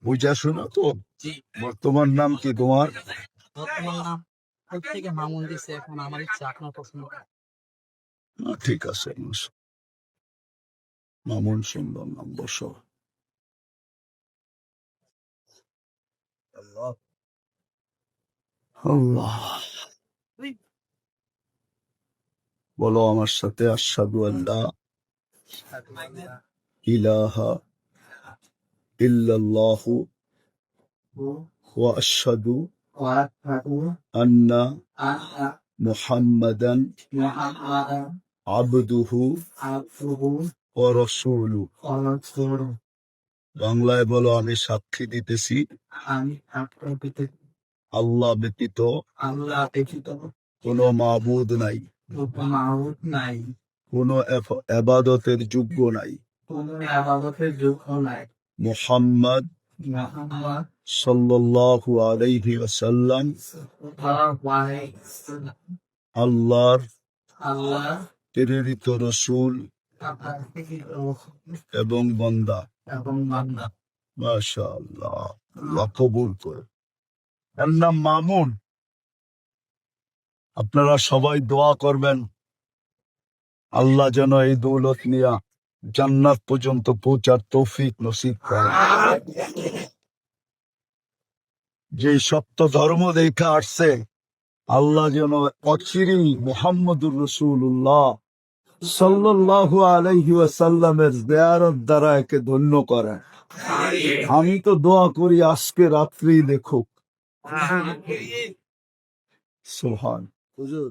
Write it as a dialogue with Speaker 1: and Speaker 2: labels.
Speaker 1: বুঝা শোনা তো?
Speaker 2: জি।
Speaker 1: বর্তমান নাম কি তোমার?
Speaker 2: বর্তমান নাম থেকে মামুন দিছে, এখন আমার ইচ্ছা আপনার পছন্দ।
Speaker 1: ঠিক আছে, মামুন সুন্দর নাম, বসো। আল্লাহ, বলো আমার সাথে, আশহাদু আল্লা ইলাহা ইল্লাল্লাহু ওয়া আশহাদু আন্না মুহাম্মাদান আবদুহু ওয়া রাসূলুহু। বাংলায় বলো, আমি সাক্ষী দিতেছি আল্লাহ ব্যতীত কোনো মাবুদ নাই, কোনো ইবাদতের যোগ্য নাই। মুহাম্মদ সাল্লাল্লাহু আলাইহি ওয়াসাল্লাম আল্লাহর প্রেরিত রাসূল এবং বান্দা। মাশাআল্লাহ, আল্লাহ কবুল করে। এর নাম মামুন। আপনারা সবাই দোয়া করবেন আল্লাহ যেন এই দৌলত নিয়া জান্নাত পর্যন্ত পৌঁছার তৌফিক নসিব করে। যে সত্য ধর্ম দেখা আসছে, আল্লাহ যেন অচিরেই মুহাম্মদুর রাসূলুল্লাহ সাল্লাল্লাহু আলাইহি ওয়াসাল্লামের জিয়ারত দ্বারা একে ধন্য করেন। আমি তো দোয়া করি আজকে রাত্রি দেখুক। সুবহান। হুজুর